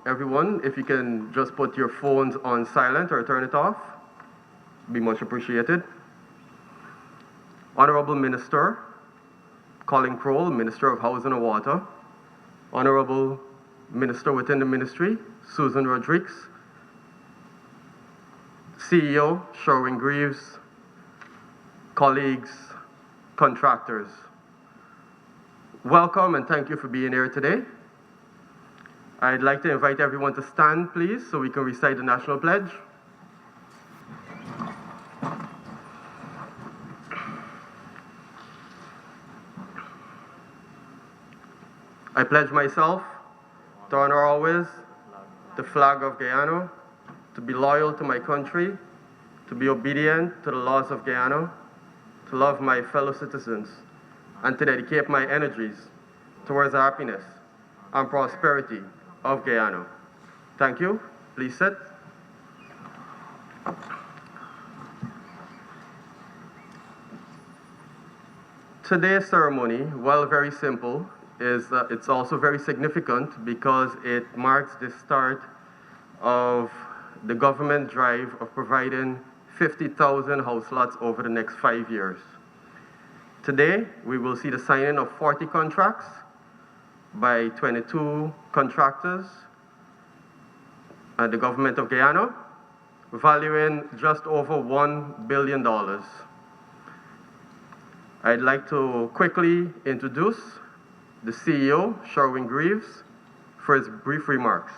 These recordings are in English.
Everyone, if you can just put your phones on silent or turn it off, be much appreciated. Honorable Minister Colin Crowell, Minister of Housing and Water. Honorable Minister within the ministry, Susan Rodriguez. CEO Sherwin-Greaves, colleagues, contractors. Welcome and thank you for being here today. I'd like to invite everyone to stand, please, so we can recite the National Pledge. I pledge myself to honor always the flag of Guyana, to be loyal to my country, to be obedient to the laws of Guyana, to love my fellow citizens, and to dedicate my energies towards the happiness and prosperity of Guyana. Thank you. Please sit. Today's ceremony, while very simple, it's also very significant because it marks the start of the government drive of providing 50,000 house lots over the next 5 years. Today, we will see the signing of 40 contracts by 22 contractors at the government of Guyana, valuing just over $1 billion. I'd like to quickly introduce the CEO, Sherwin-Greaves, for his brief remarks.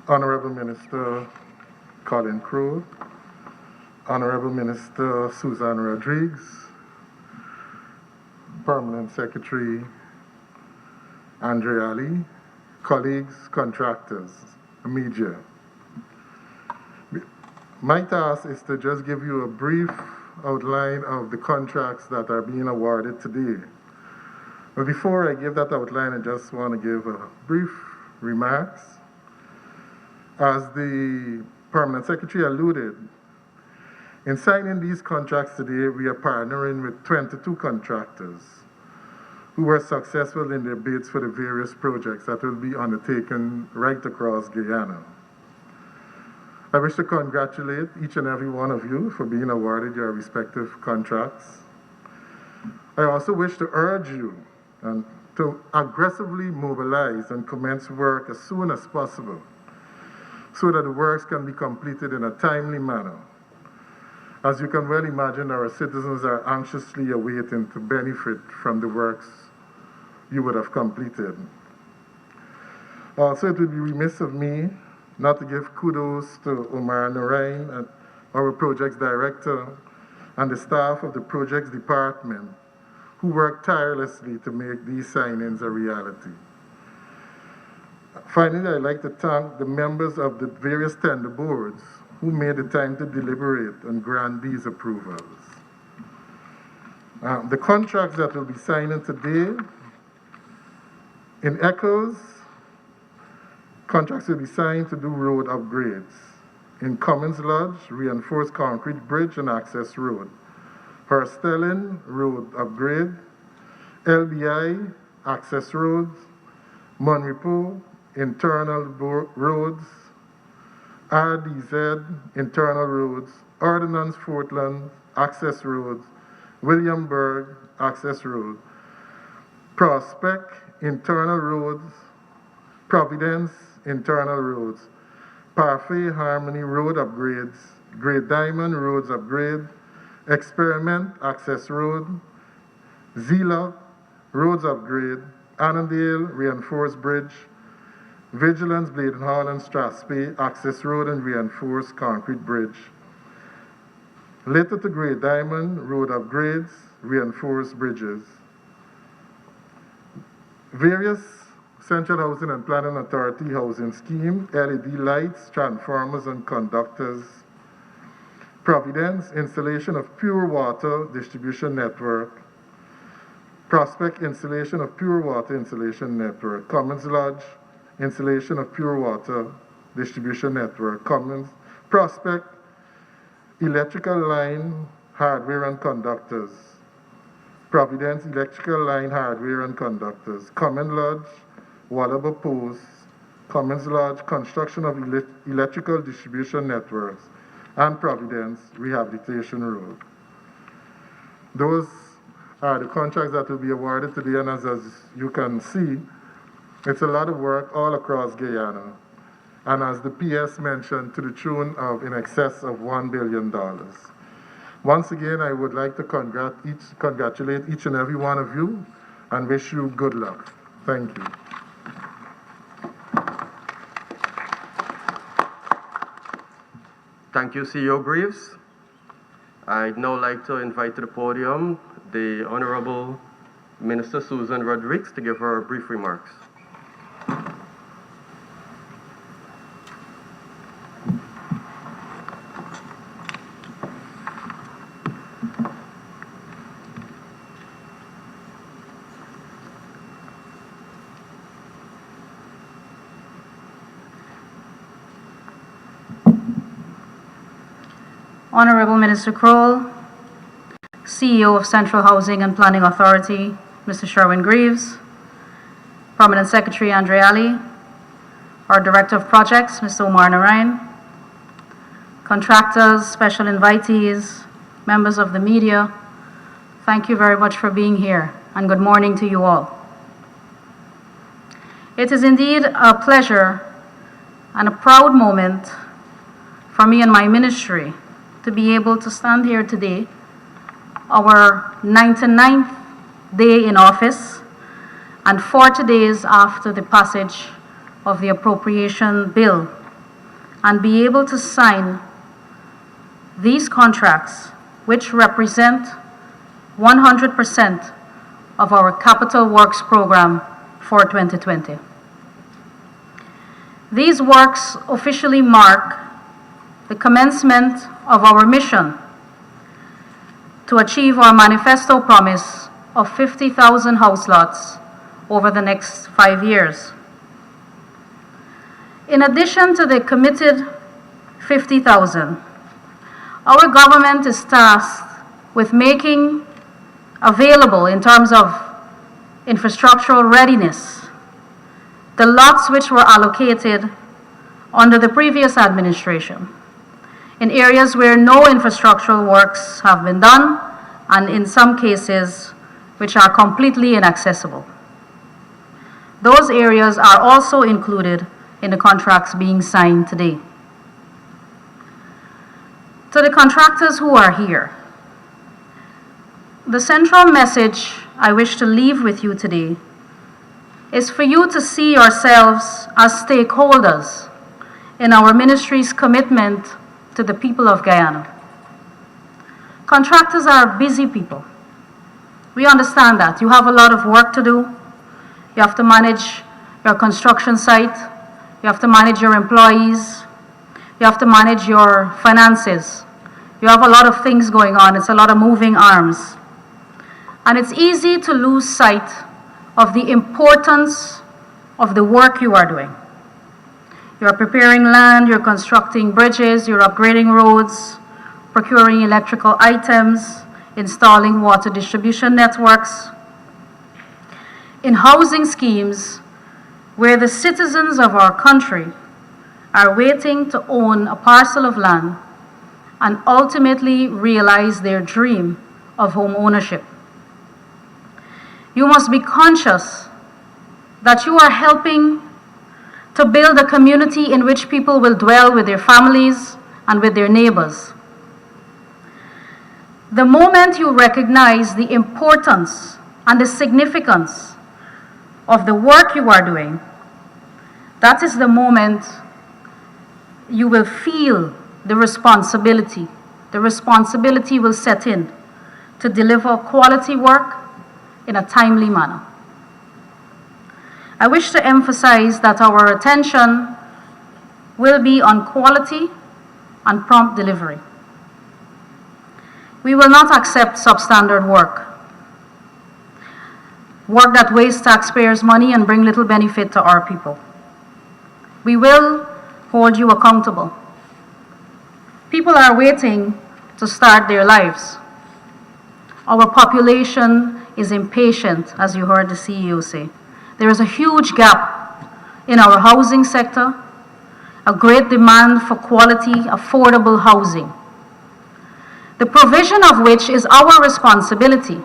Honorable Minister Colin Crowell, Honorable Minister Susan Rodriguez, Permanent Secretary Andre Ali, colleagues, contractors, media. My task is to just give you a brief outline of the contracts that are being awarded today. But before I give that outline, I just want to give a brief remarks. As the Permanent Secretary alluded, in signing these contracts today, we are partnering with 22 contractors who were successful in their bids for the various projects that will be undertaken right across Guyana. I wish to congratulate each and every one of you for being awarded your respective contracts. I also wish to urge you to aggressively mobilize and commence work as soon as possible so that the works can be completed in a timely manner. As you can well imagine, our citizens are anxiously awaiting to benefit from the works you would have completed. Also, it would be remiss of me not to give kudos to Omar Narain, our projects director, and the staff of the projects department who worked tirelessly to make these signings a reality. Finally, I'd like to thank the members of the various tender boards who made the time to deliberate and grant these approvals. The contracts that will be signing today, in Echoes, contracts will be signed to do road upgrades. In Commons Lodge, reinforced concrete bridge and access road. Herstellin, road upgrade. LBI, access roads. Monrepo, internal roads. RDZ, internal roads. Ordnance Fortland, access roads. Williamburg, access road. Prospect, internal roads. Providence, internal roads. Parfait Harmony road upgrades. Great Diamond roads upgrade. Experiment, access road. Zila, roads upgrade. Annandale, reinforced bridge. Vigilance, Bladenhall and Strathspey, access road and reinforced concrete bridge. Later to Great Diamond, road upgrades, reinforced bridges. Various Central Housing and Planning Authority housing scheme, LED lights, transformers and conductors. Providence, installation of pure water distribution network. Prospect, installation of pure water installation network. Commons Lodge, installation of pure water distribution network. Commons, Prospect, electrical line, hardware and conductors. Providence Electrical Line Hardware and Conductors, Common Lodge, Wallaby Post, Commons Lodge, construction of electrical distribution networks, and Providence Rehabilitation Road. Those are the contracts that will be awarded today, and as you can see, it's a lot of work all across Guyana. And as the PS mentioned, to the tune of in excess of $1 billion. Once again, I would like to congratulate each and every one of you and wish you good luck. Thank you. Thank you, CEO Greaves. I'd now like to invite to the podium the Honorable Minister Susan Rodrigues to give her brief remarks. Honorable Minister Kroll, CEO of Central Housing and Planning Authority, Mr. Sherwin Greaves, Permanent Secretary Andre Ali, our Director of Projects, Mr. Omar Narain, contractors, special invitees, members of the media, thank you very much for being here, and good morning to you all. It is indeed a pleasure and a proud moment for me and my ministry to be able to stand here today, our 99th day in office, and 40 days after the passage of the appropriation bill, and be able to sign these contracts, which represent 100% of our capital works program for 2020. These works officially mark the commencement of our mission to achieve our manifesto promise of 50,000 house lots over the next 5 years. In addition to the committed 50,000, our government is tasked with making available, in terms of infrastructural readiness, the lots which were allocated under the previous administration in areas where no infrastructural works have been done, and in some cases which are completely inaccessible. Those areas are also included in the contracts being signed today. To the contractors who are here, the central message I wish to leave with you today is for you to see yourselves as stakeholders in our ministry's commitment to the people of Guyana. Contractors are busy people. We understand that. You have a lot of work to do. You have to manage your construction site. You have to manage your employees. You have to manage your finances. You have a lot of things going on. It's a lot of moving arms. And it's easy to lose sight of the importance of the work you are doing. You're preparing land, you're constructing bridges, you're upgrading roads, procuring electrical items, installing water distribution networks. In housing schemes where the citizens of our country are waiting to own a parcel of land and ultimately realize their dream of home ownership. You must be conscious that you are helping to build a community in which people will dwell with their families and with their neighbors. The moment you recognize the importance and the significance of the work you are doing, that is the moment you will feel the responsibility. The responsibility will set in to deliver quality work in a timely manner. I wish to emphasize that our attention will be on quality and prompt delivery. We will not accept substandard work that wastes taxpayers' money and bring little benefit to our people. We will hold you accountable. People are waiting to start their lives. our population is impatient, as you heard the CEO say. There is a huge gap in our housing sector, a great demand for quality, affordable housing, the provision of which is our responsibility.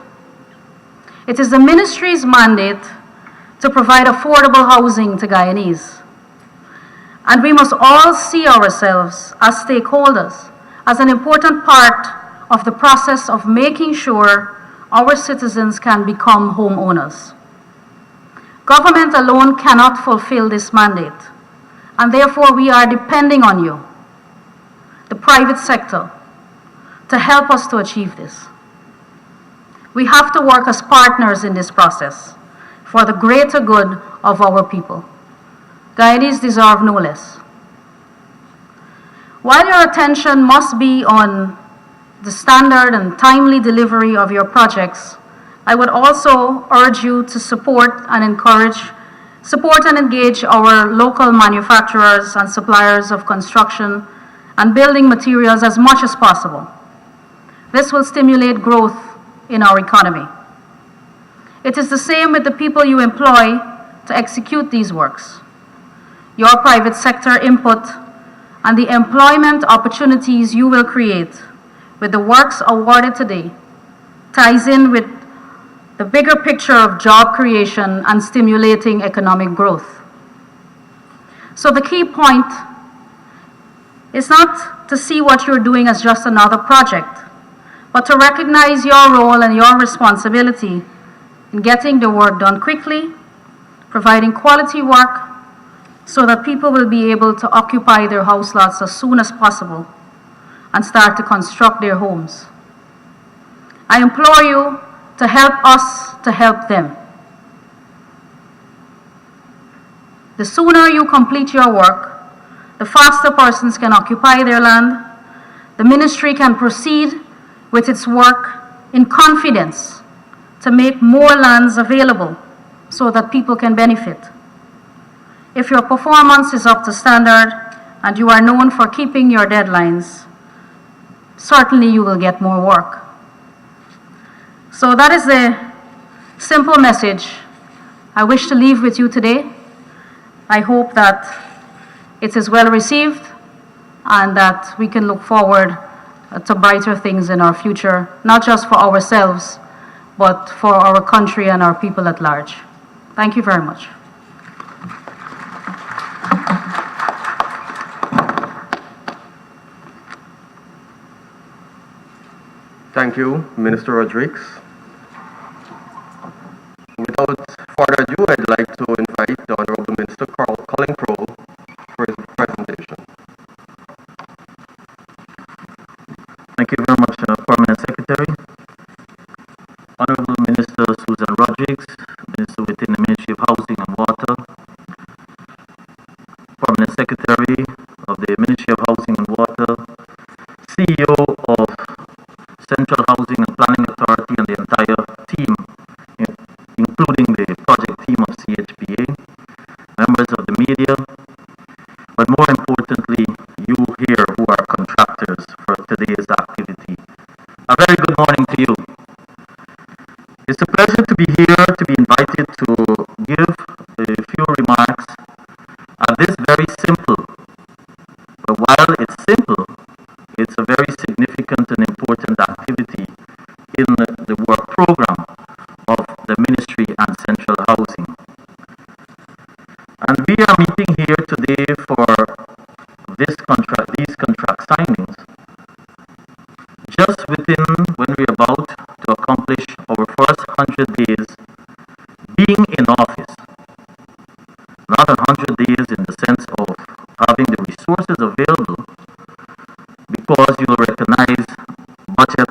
It is the ministry's mandate to provide affordable housing to Guyanese. And we must all see ourselves as stakeholders, as an important part of the process of making sure our citizens can become homeowners. Government alone cannot fulfill this mandate, and therefore we are depending on you, the private sector, to help us to achieve this. We have to work as partners in this process for the greater good of our people. Guyanese deserve no less. While your attention must be on the standard and timely delivery of your projects, I would also urge you to support and engage our local manufacturers and suppliers of construction and building materials as much as possible. This will stimulate growth in our economy. It is the same with the people you employ to execute these works. Your private sector input and the employment opportunities you will create with the works awarded today ties in with the bigger picture of job creation and stimulating economic growth. So the key point is not to see what you're doing as just another project, but to recognize your role and your responsibility in getting the work done quickly, providing quality work, so that people will be able to occupy their house lots as soon as possible and start to construct their homes. I implore you to help us to help them. The sooner you complete your work, the faster persons can occupy their land, the ministry can proceed with its work in confidence to make more lands available so that people can benefit. If your performance is up to standard and you are known for keeping your deadlines, certainly you will get more work. So that is the simple message I wish to leave with you today. I hope that it is well received and that we can look forward to brighter things in our future, not just for ourselves, but for our country and our people at large. Thank you very much. Thank you, Minister Rodriguez. Without further ado, I'd like to invite the Honorable Minister Colin Crowell for his presentation. Thank you very much, Permanent Secretary. Honorable Minister Susan Rodriguez, Minister within the Ministry of Housing and Water, Permanent Secretary of the Ministry of Housing and Water, CEO of Central Housing and Planning Authority and the entire team, including the project team of CHPA, members of the media, but more importantly, you here who are contractors for today's activity. A very good morning to you. It's a pleasure to be here, to be invited to give a few remarks at this very simple, but while it's simple, it's a very significant and important activity in the work program of the Ministry and Central Housing. And we are meeting here today for these contract signings, just within when we're about to accomplish our first 100 days being in office. Not 100 days in the sense of having the resources available, because you'll recognize budget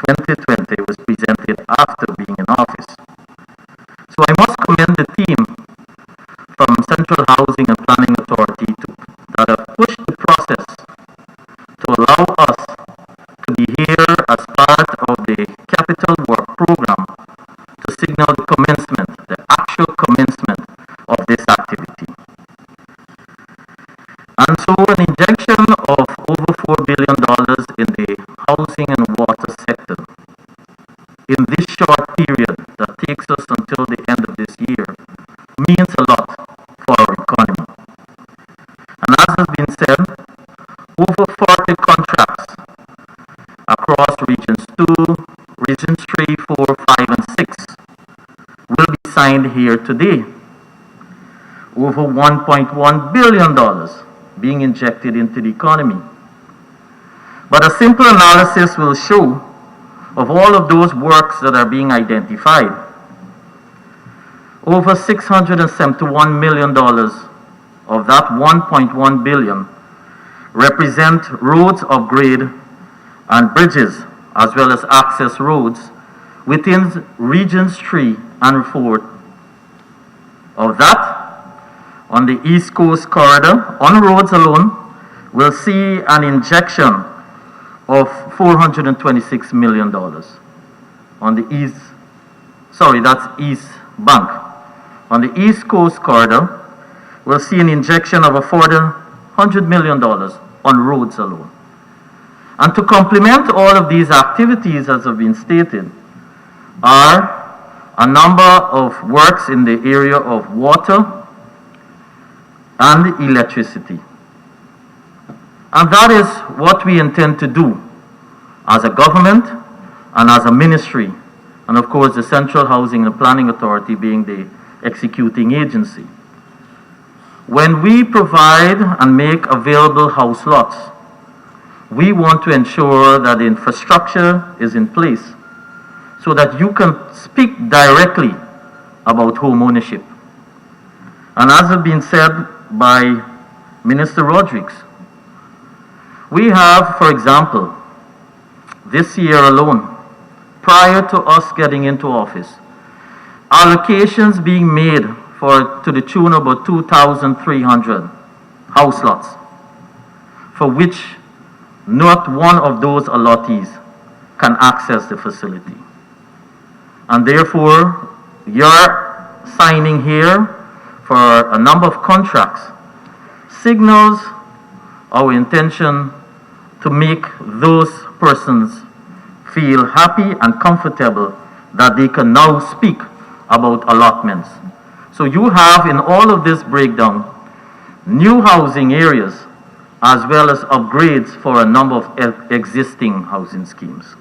2020 was presented after being in office. So I must commend the team from Central Housing and Planning Authority that have pushed the process to allow us to be here as part of the capital work program to signal the commencement, the actual commencement of this activity. And so an injection of over $4 billion in the housing and water sector signed here today. Over $1.1 billion being injected into the economy. But a simple analysis will show of all of those works that are being identified, over $671 million of that $1.1 billion represent roads upgrade and bridges, as well as access roads within Regions 3 and 4. Of that, on the East Coast Corridor, on roads alone, we'll see an injection of $426 million. On the East, that's East Bank. On the East Coast Corridor, we'll see an injection of $400 million on roads alone. And to complement all of these activities, as have been stated, are a number of works in the area of water and electricity. And that is what we intend to do as a government and as a ministry, and of course the Central Housing and Planning Authority being the executing agency. When we provide and make available house lots, we want to ensure that the infrastructure is in place so that you can speak directly about home ownership. And as has been said by Minister Rodrigues, we have, for example, this year alone, prior to us getting into office, allocations being made to the tune of about 2,300 house lots, for which not one of those allottees can access the facility. And therefore, your signing here for a number of contracts signals our intention to make those persons feel happy and comfortable that they can now speak about allotments. So you have in all of this breakdown new housing areas as well as upgrades for a number of existing housing schemes.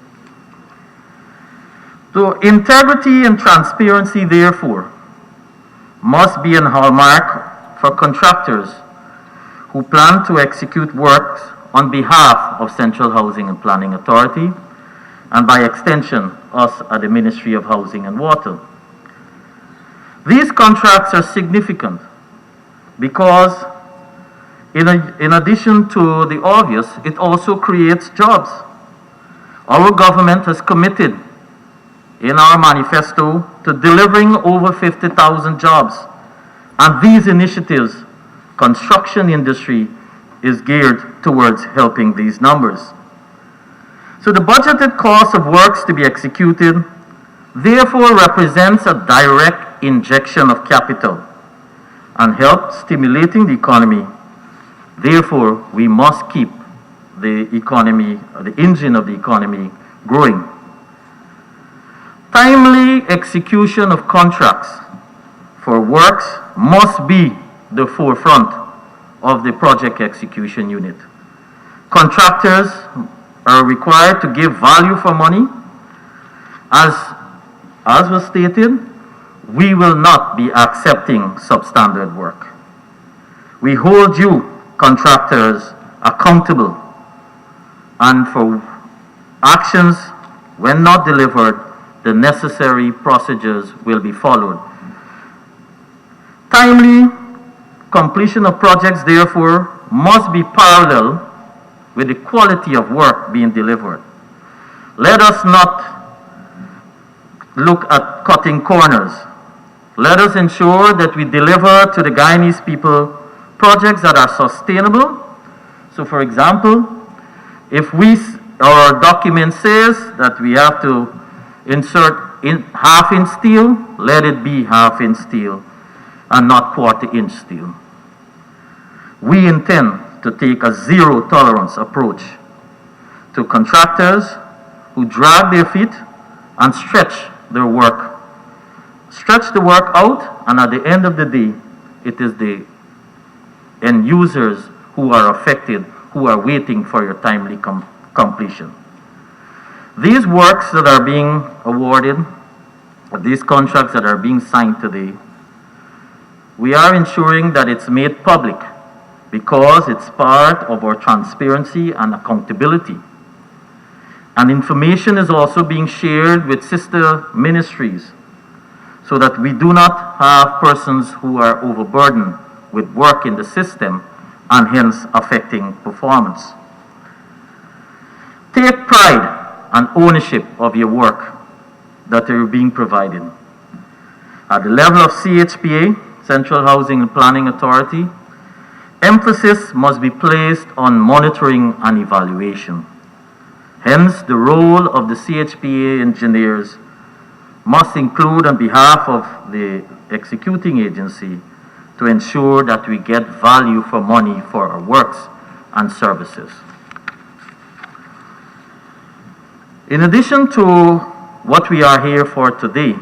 So integrity and transparency, therefore, must be an hallmark for contractors who plan to execute works on behalf of Central Housing and Planning Authority, and by extension, us at the Ministry of Housing and Water. These contracts are significant because in addition to the obvious, it also creates jobs. Our government has committed in our manifesto to delivering over 50,000 jobs. And these initiatives, construction industry is geared towards helping these numbers. So the budgeted cost of works to be executed therefore represents a direct injection of capital and help stimulating the economy. Therefore, we must keep the economy, the engine of the economy, growing. Timely execution of contracts for works must be the forefront of the project execution unit. Contractors are required to give value for money. As was stated, we will not be accepting substandard work. We hold you, contractors, accountable, and for actions when not delivered, the necessary procedures will be followed. Timely completion of projects, therefore, must be parallel with the quality of work being delivered. Let us not look at cutting corners. Let us ensure that we deliver to the Guyanese people projects that are sustainable. So, for example, if our document says that we have to insert half-inch steel, let it be half-inch steel and not quarter-inch steel. We intend to take a zero-tolerance approach to contractors who drag their feet and stretch their work. Stretch the work out, and at the end of the day, it is the end users who are affected, who are waiting for your timely completion. These works that are being awarded these contracts that are being signed today, we are ensuring that it's made public because it's part of our transparency and accountability. And information is also being shared with sister ministries so that we do not have persons who are overburdened with work in the system and hence affecting performance. Take pride and ownership of your work that are being provided. At the level of CHPA, Central Housing and Planning Authority, emphasis must be placed on monitoring and evaluation. Hence, the role of the CHPA engineers must include on behalf of the executing agency to ensure that we get value for money for our works and services. In addition to what we are here for today,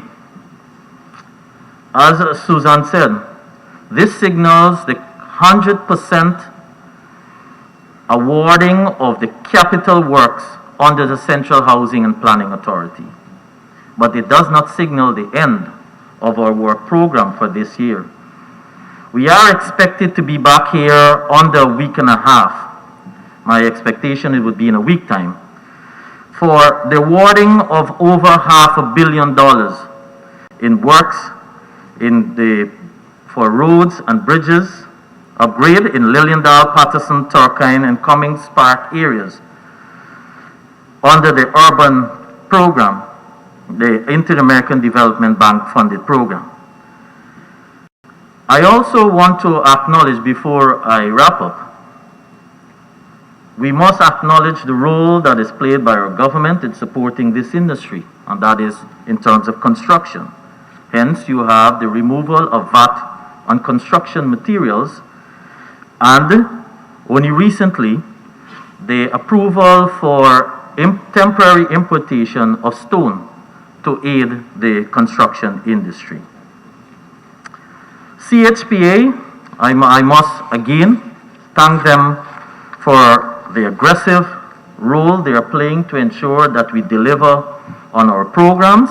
as Susan said, this signals the 100% awarding of the capital works under the Central Housing and Planning Authority. But it does not signal the end of our work program for this year. We are expected to be back here under a week and a half. My expectation it would be in a week time, for the awarding of over $500 million in works for roads and bridges, upgrade in Liliendale, Patterson, Turkine, and Cummings Park areas under the urban program, the Inter-American Development Bank funded program. I also want to acknowledge before I wrap up, we must acknowledge the role that is played by our government in supporting this industry, and that is in terms of construction. Hence, you have the removal of VAT on construction materials, and only recently, the approval for temporary importation of stone to aid the construction industry. CHPA, I must again thank them for the aggressive role they are playing to ensure that we deliver on our programs.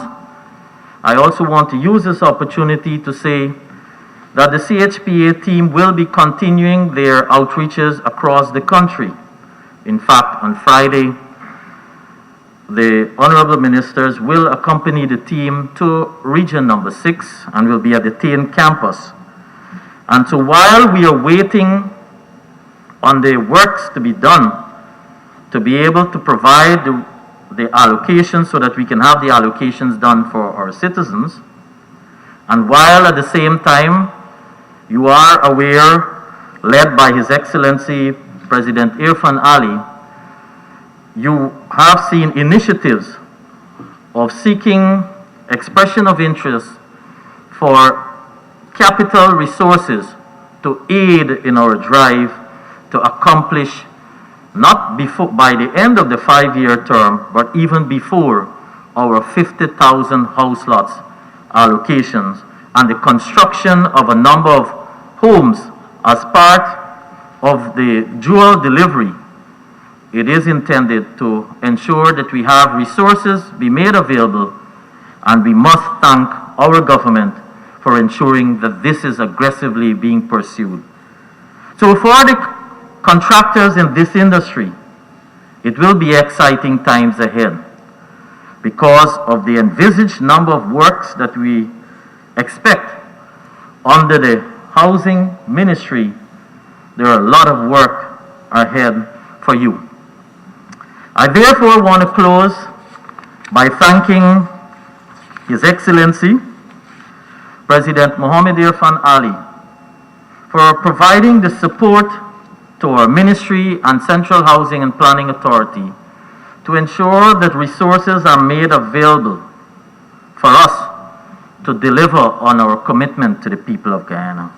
I also want to use this opportunity to say that the CHPA team will be continuing their outreaches across the country. In fact, on Friday, the honorable ministers will accompany the team to region number 6 and will be at the Tain campus. And so while we are waiting on the works to be done, to be able to provide the allocations so that we can have the allocations done for our citizens, and while at the same time you are aware, led by His Excellency President Irfan Ali, you have seen initiatives of seeking expression of interest for capital resources to aid in our drive to accomplish, not before, by the end of the 5-year term, but even before, our 50,000 house lots allocations and the construction of a number of homes as part of the dual delivery. It is intended to ensure that we have resources be made available, and we must thank our government for ensuring that this is aggressively being pursued. So for the contractors in this industry, it will be exciting times ahead because of the envisaged number of works that we expect under the housing ministry. There are a lot of work ahead for you. I therefore want to close by thanking His Excellency President Mohammed Irfan Ali for providing the support to our ministry and Central Housing and Planning Authority to ensure that resources are made available for us to deliver on our commitment to the people of Guyana.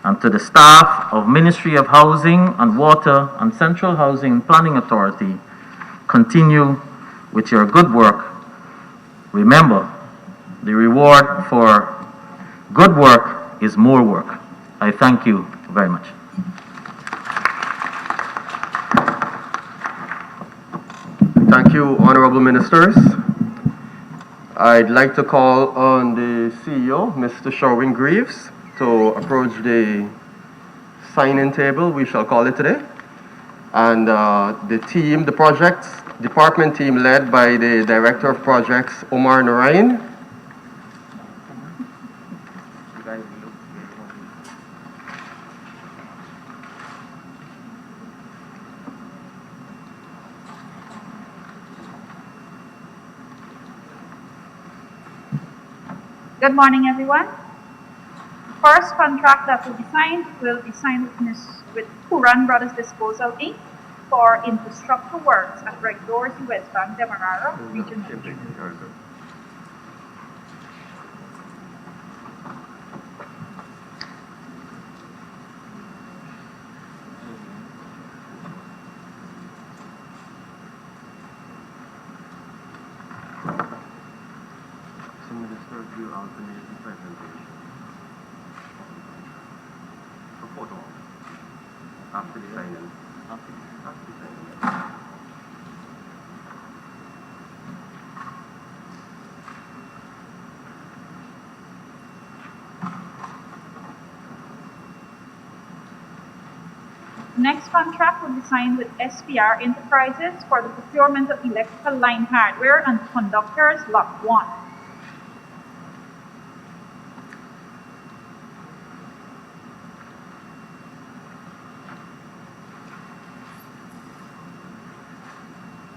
And to the staff of Ministry of Housing and Water and Central Housing and Planning Authority, continue with your good work. Remember, the reward for good work is more work. I thank you very much. Thank you, honorable ministers. I'd like to call on the CEO, Mr. Sherwin Greaves, to approach the sign-in table, we shall call it today. And the team, the projects department team led by the Director of Projects, Omar Narayan. Good morning, everyone. First contract that will be signed with Kuran Brothers Disposal Inc. for infrastructure works at Red Doors, West Bank, Demerara, Region 3. After the sign-in. Next contract will be signed with SPR Enterprises for the procurement of electrical line hardware and conductors, Lot 1.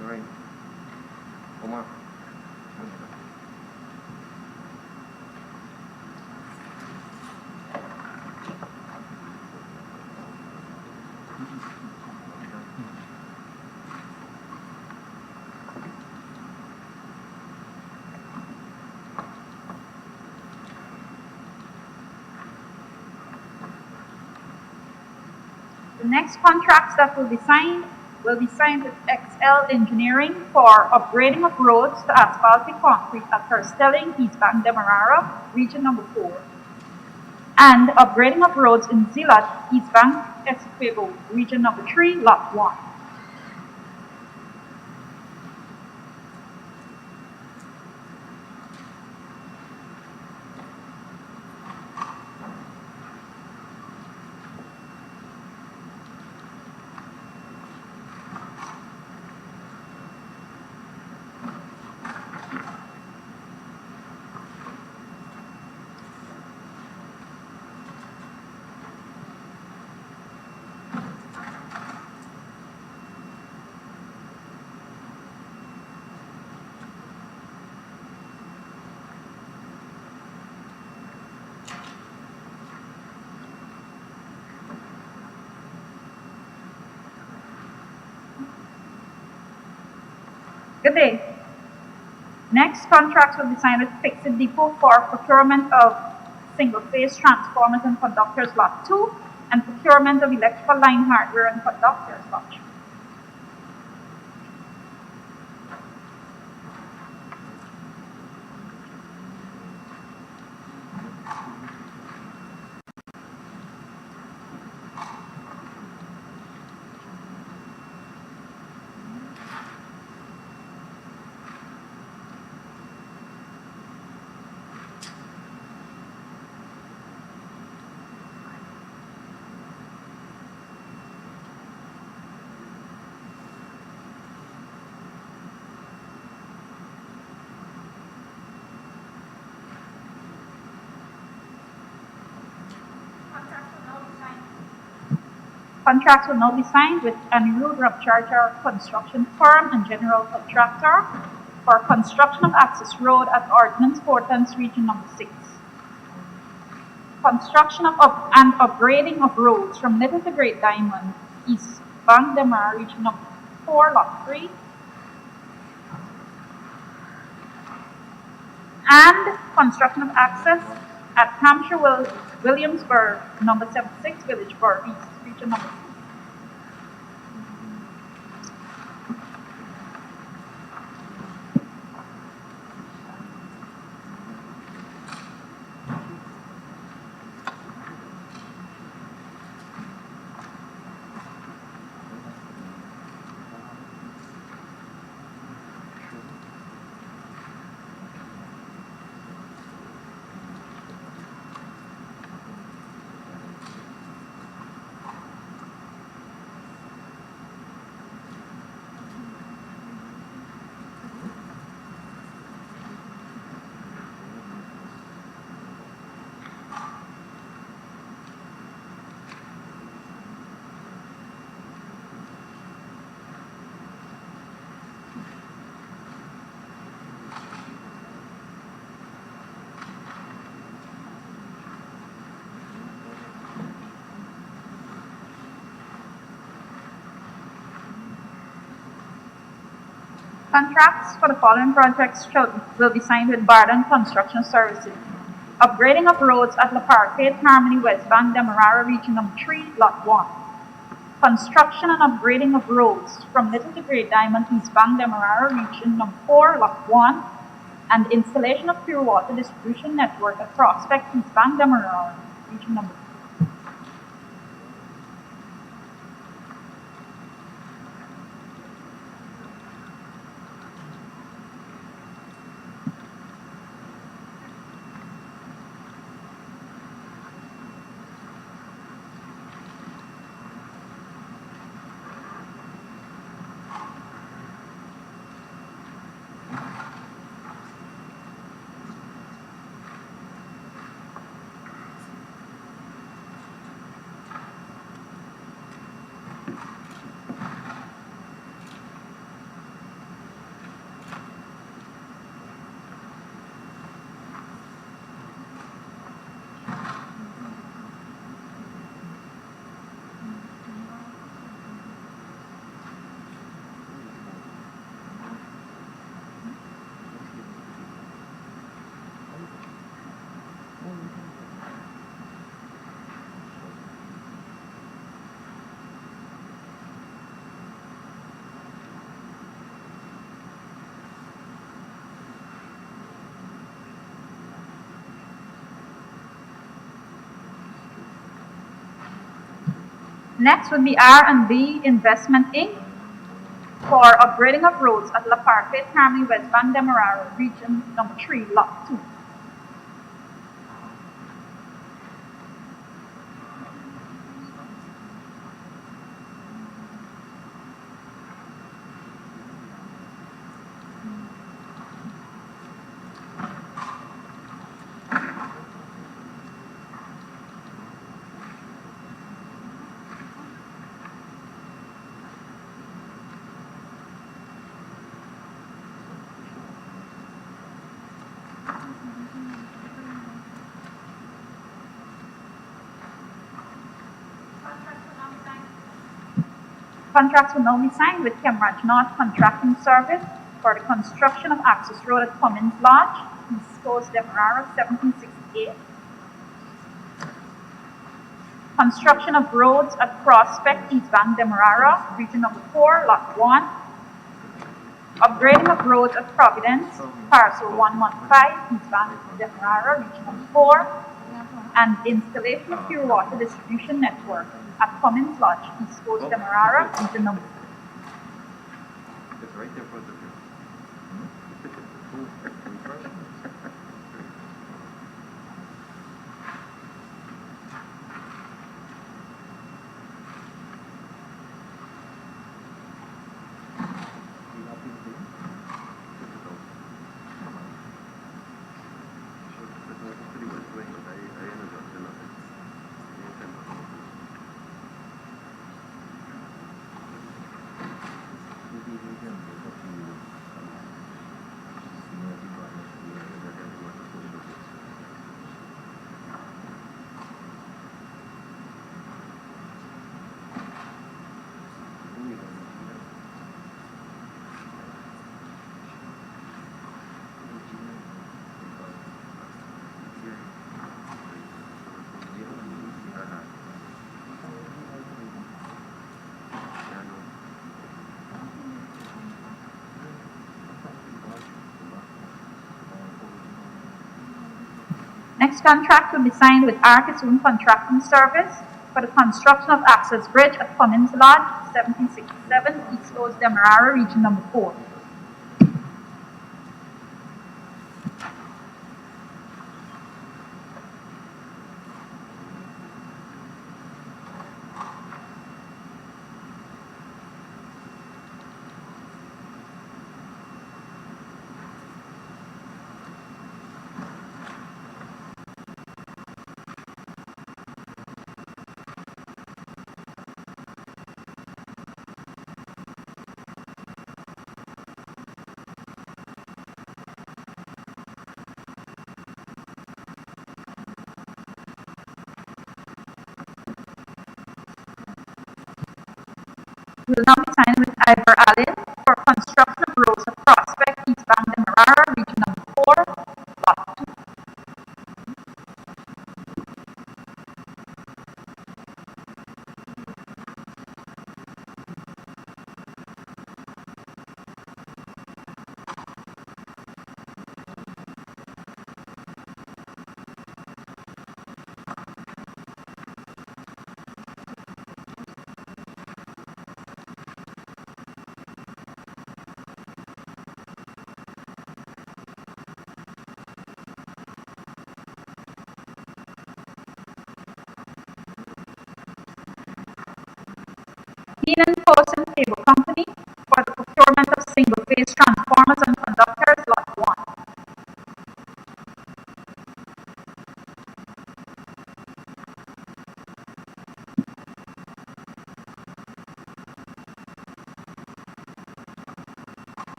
Narayan. Omar. The next contracts that will be signed with XL Engineering for upgrading of roads to asphaltic concrete at Terstelling, East Bank, Demerara, Region Number 4, and upgrading of roads in Zilat, East Bank, Essequibo, Region Number 3, Lot 1. Good day. Next contracts will be signed with Fixit Depot for procurement of single-phase transformers and conductors, Lot 2, and procurement of electrical line hardware and conductors, Lot 3. Contracts will now be signed with Anirudh Rabcharger Construction Firm and General Contractor for construction of access road at Ordnance Portents, Region Number 6. Construction of and upgrading of roads from Little to Great Diamond, East Bank, Demerara, Region Number 4, Lot 3. And construction of access at Hampshire Williamsburg, Number 76, Villageburg East, Region Number 3. Contracts for the following projects will be signed with Barden Construction Services. Upgrading of roads at La Parquet, Harmony, West Bank, Demerara, Region Number 3, Lot 1. Construction and upgrading of roads from Little to Great Diamond, East Bank, Demerara, Region Number 4, Lot 1. And installation of pure water distribution network at Prospect, East Bank, Demerara, Region Number 2. Next would be R&B Investment Inc. for upgrading of roads at La Parquet, Harmony, West Bank, Demerara, Region Number 3, Lot 2. Contracts will now be signed with Cambridge North Contracting Service for the construction of access road at Cummins Lodge, East Coast, Demerara, 1768. Construction of roads at Prospect, East Bank, Demerara, Region Number 4, Lot 1. Upgrading of roads at Providence, Parcel 115, East Bank, Demerara, Region Number 4. And installation of pure water distribution network at Cummins Lodge, East Coast, Demerara, Region Number 3. It's right there for the Next contract will be signed with Arkisoon Contracting Service for the construction of access bridge at Cummins Lodge, 1767, East Coast, Demerara, Region Number 4. Will now be signed with Ivor Allen for construction of roads at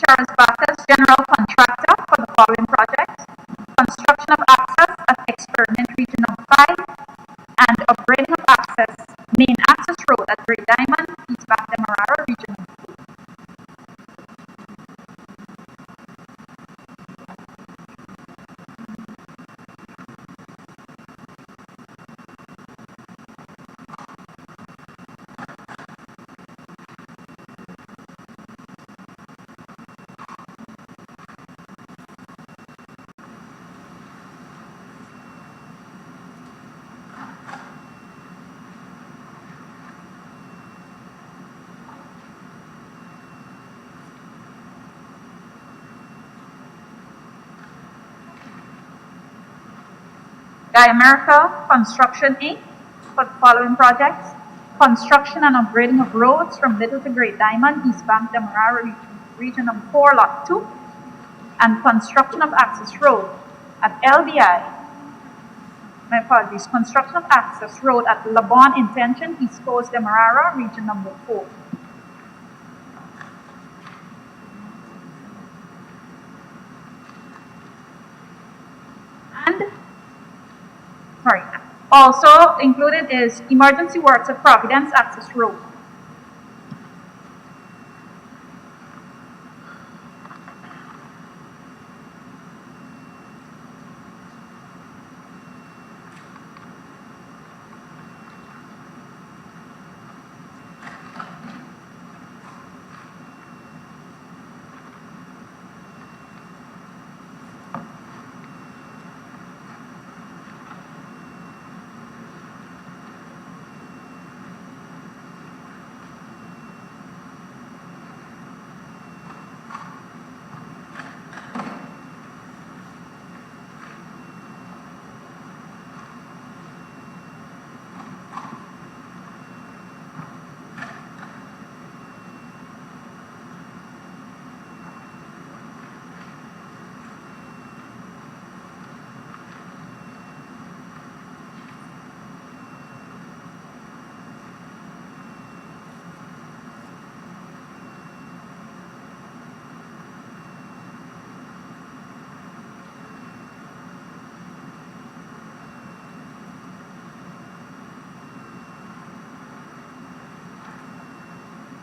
Terrace Bacchus, general contractor for the following projects: construction of access at Experiment Region Number 5 and upgrading of main access road at Great Diamond, East Bank Demerara, Region Number 2. America Construction Inc. for the following projects: construction and upgrading of roads from Little to Great Diamond, East Bank Demerara, Region Number 4, Lot 2, and construction of access road at construction of access road at Labon Intention, East Coast Demerara, Region Number 4. Also included is emergency works at Providence Access Road.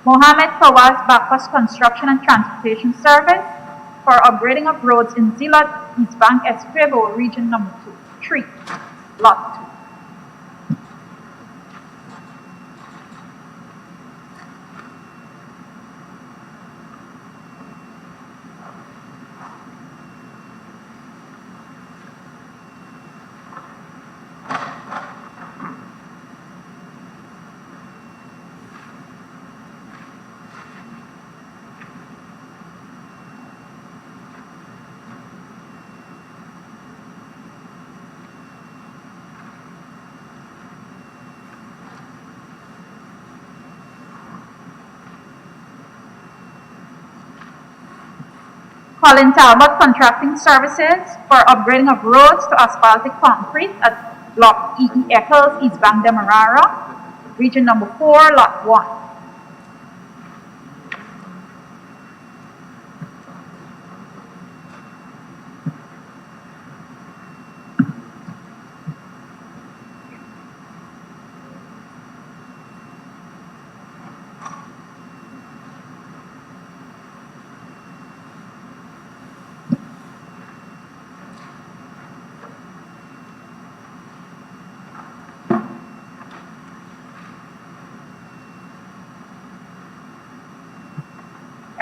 Mohammed Fawaz Bacchus Construction and Transportation Service for upgrading of roads in Zilat, East Bank, Esprevo, Region Number 3, Lot 2. Colin Talbot Contracting Services for upgrading of roads to asphaltic concrete at Block E.E. Eccles, East Bank Demerara, Region Number 4, Lot 1.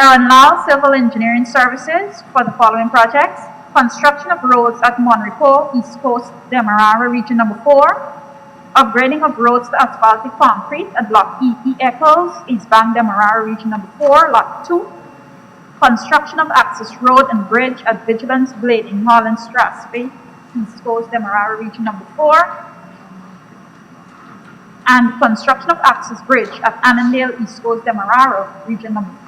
Aaron Lau Civil Engineering Services for the following projects: construction of roads at Monrepo, East Coast, Demerara, Region Number 4, upgrading of roads to asphaltic concrete at Block E.E. Eccles, East Bank, Demerara, Region Number 4, Lot 2, construction of access road and bridge at Vigilance Blade in Holland Strathspey, East Coast, Demerara, Region Number 4, and construction of access bridge at Annandale, East Coast, Demerara, Region Number 4.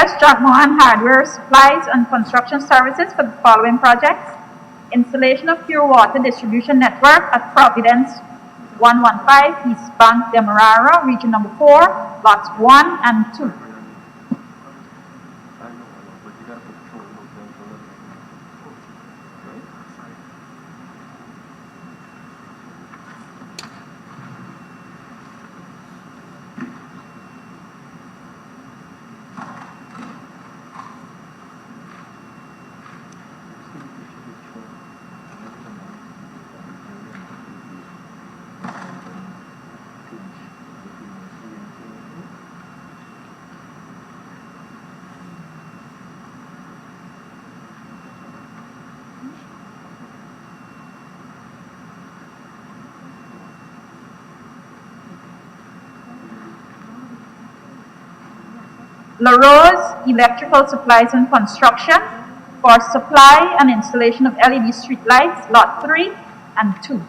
West Jackmohan Hardware supplies and construction services for the following projects. Installation of pure water distribution network at Providence 115 East Bank, Demerara, region number 4, lots 1 and 2. La Rose Electrical Supplies and Construction for supply and installation of LED street lights, lot 3 and 2.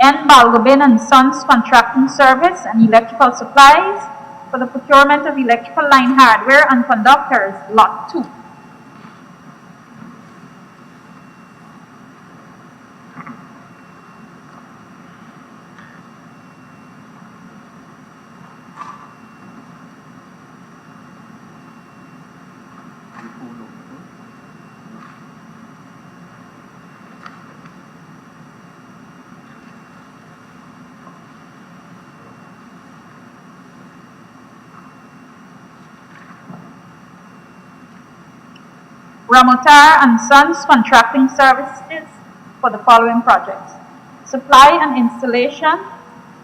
N. Balgobin and Sons Contracting Service and Electrical Supplies for the procurement of electrical line hardware and conductors, lot 2. Ramotar and Sons Contracting Services for the following projects. Supply and installation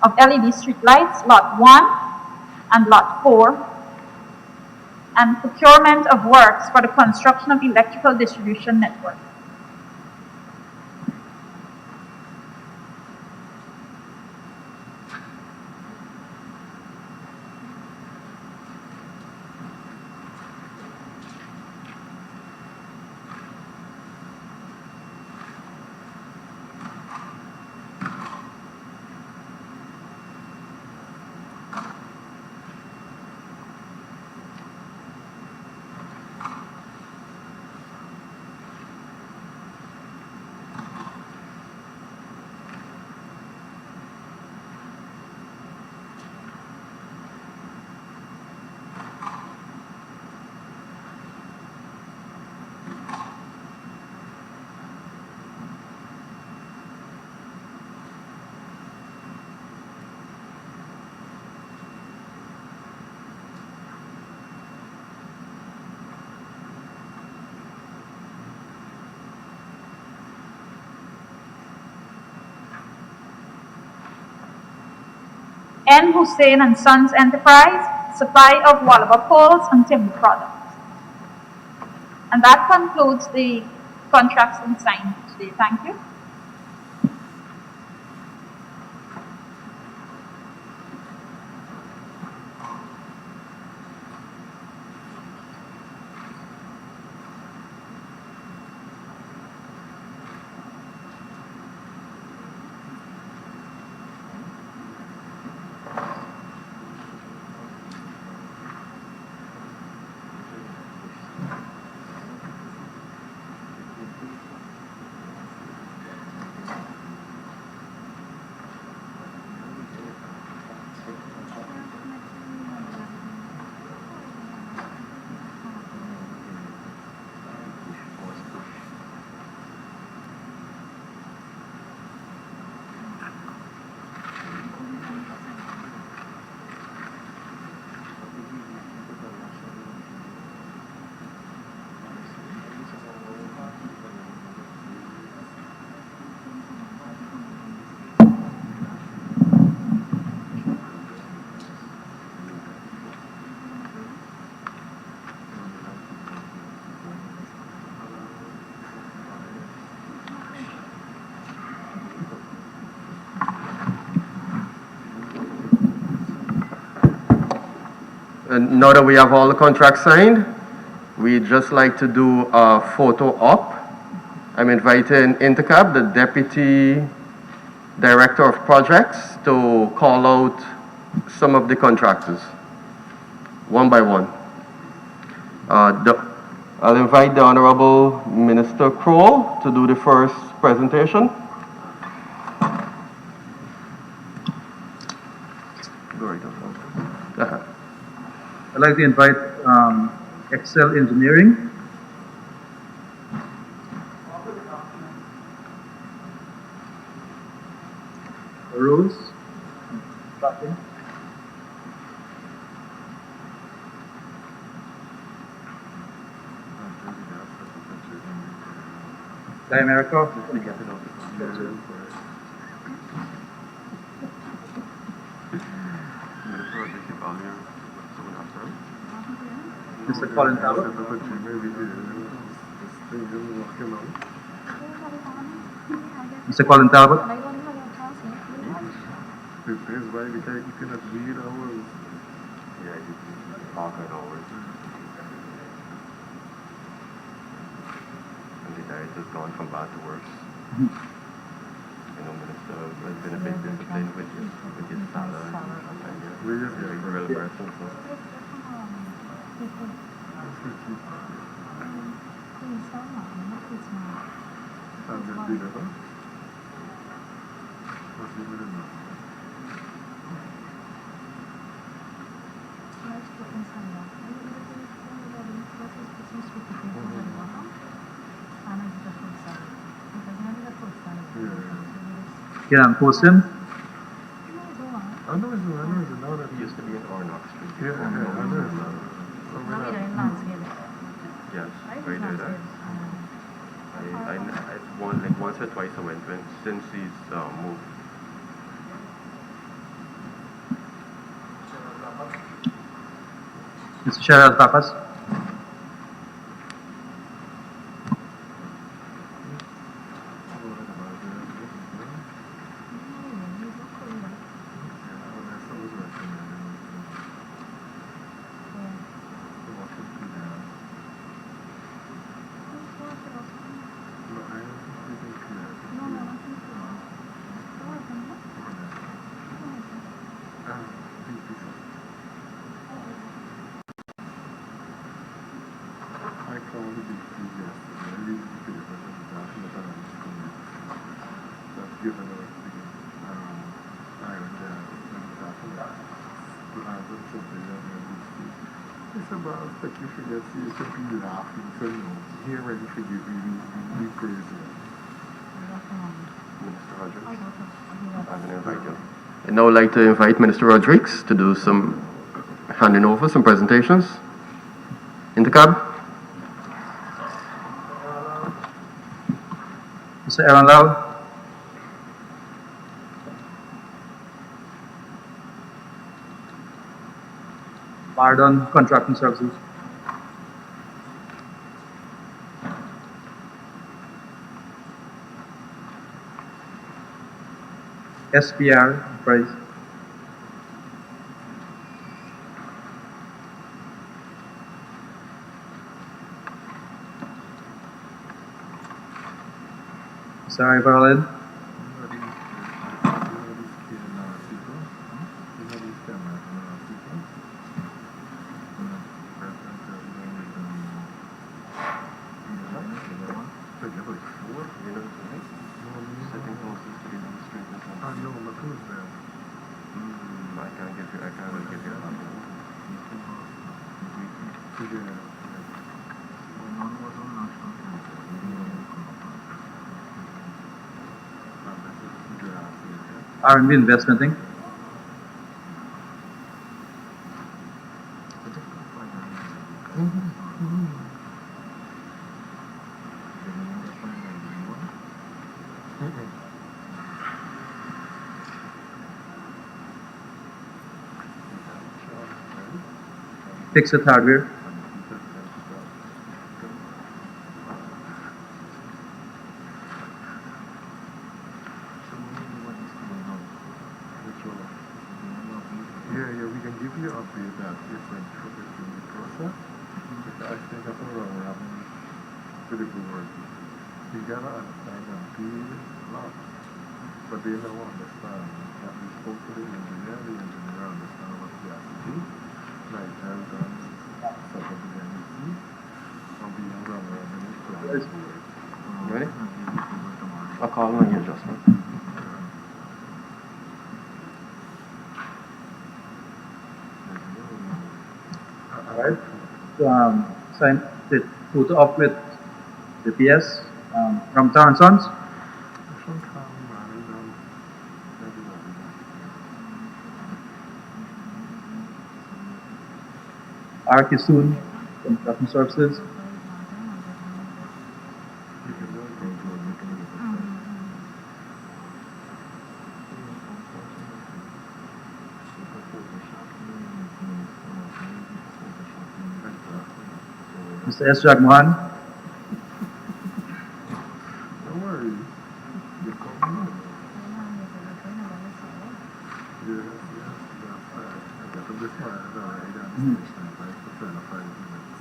of LED street lights, lot 1 and lot 4, and procurement of works for the construction of electrical distribution network. N. Hussein and Sons Enterprise, supply of Wallaba poles and timber products. And that concludes the contracts we signed today. Thank you. and now that we have all the contracts signed, we'd just like to do a photo op. I'm inviting Intercab, the Deputy Director of Projects, to call out some of the contractors, one by one. I'll invite the Honorable Minister Kroll to do the first presentation. Go right ahead. I'd like to invite Excel Engineering. Rose. Tracking. America. Mr. Colin Talbot. Mr. Colin Talbot. And the diet has gone from bad to worse. You know, Minister, there's been a big discipline with his salary and your real person. So. Kiran Kosin. I know now that He used to be in Ornox Street. Yeah, I know. Yes, right there. I once or twice I went since he's moved. Mr. Sherald Tapas. It's about that you forget, see, you should be laughing, so you know, here when you forgive me, we praise you. Minister Rodriguez. I'm gonna invite you. I'd now like to invite Minister Rodriguez to do some handing over some presentations. Intercab. Mr. Aaron Lau. Pardon, Contracting Services. SPR Price. Sorry, Berlin. R&B Investment Inc. Fixed Hardware. Yeah, we can give you an update that it's in the process. I think that's what we're having to the board. You gotta understand that they lot, but they don't understand that we spoke to the engineer understand what he has to do. Like I've done set up the NEC, and we have run revenue to the board. Ready? I'll call on you, Justin. Alright. Sign the photo up with the PS from Town Sons. Arkisoon from Customer Services. Mr. S. Jagmohan. Don't worry. You come in. Yes, that's right. I got to be smart already. That's like for 25 minutes.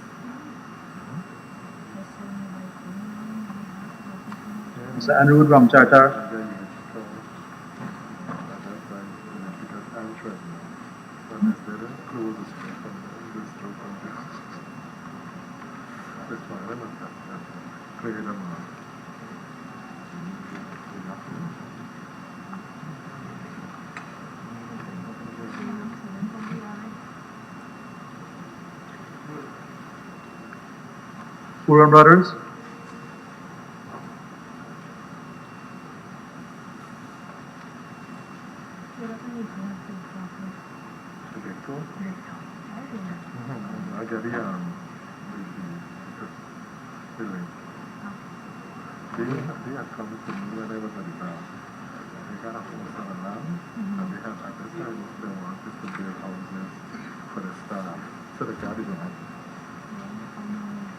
Mr. Anirudh Ramchartar. Because I'm threatening. But instead of close the street from this stroke from this. That's fine. I'm not that. Clear them out. Puran Brothers. I got the they had come to me when I was at the ground. They got a house on the land, and they had at the time they wanted to build houses for the staff. So the guy didn't have.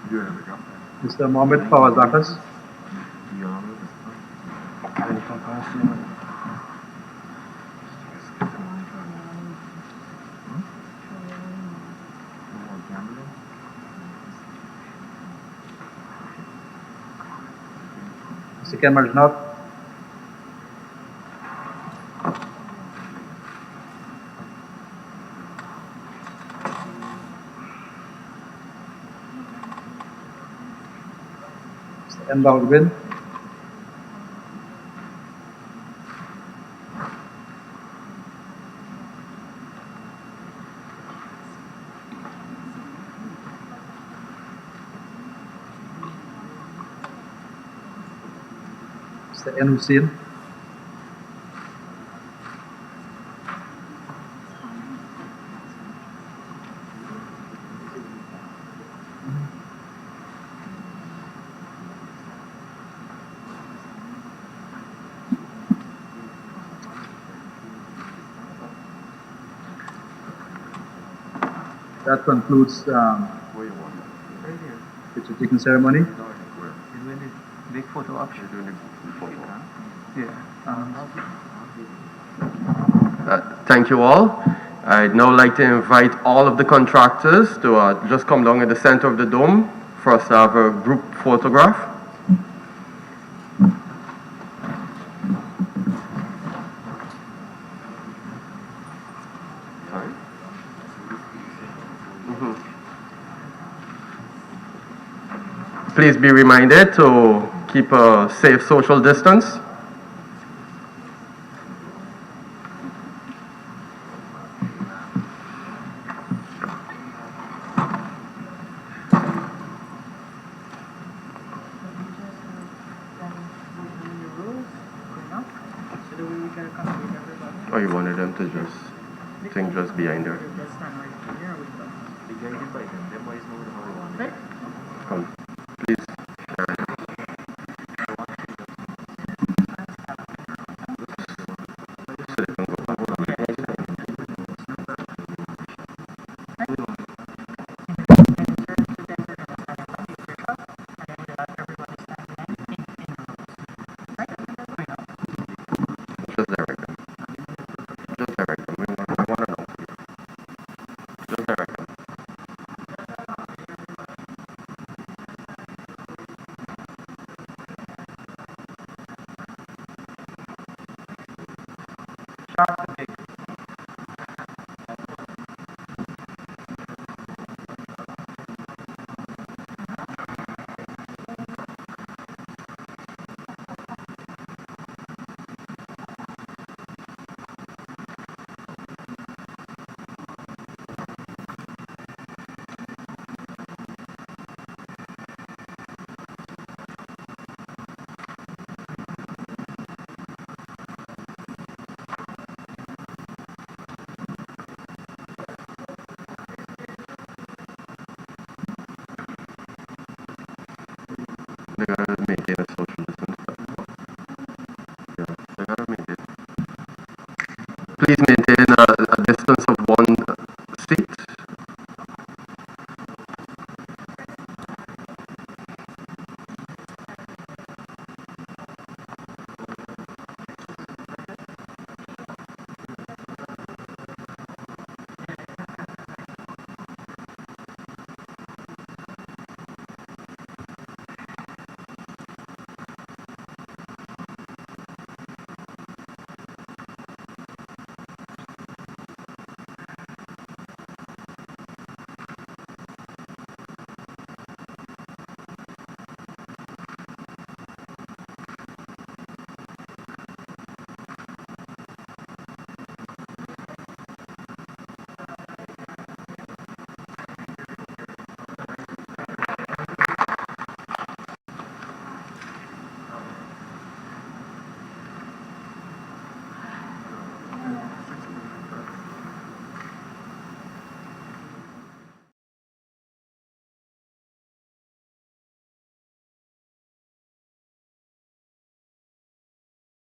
You have the government. Mr. Mohammed Fawaz Akas. Mr. Ken Marjanoff. Mr. M. Baldwin. Mr. N. Hussein. That concludes Where you want it? Right here. the picture taking ceremony. No, where? You're doing the big photo op. You're doing the photo. Yeah. Thank you all. I'd now like to invite all of the contractors to just come down in the center of the dome for us to have a group photograph. Sorry? Please be reminded to keep a safe social distance. Or you wanted them to just think just behind her? Come, please.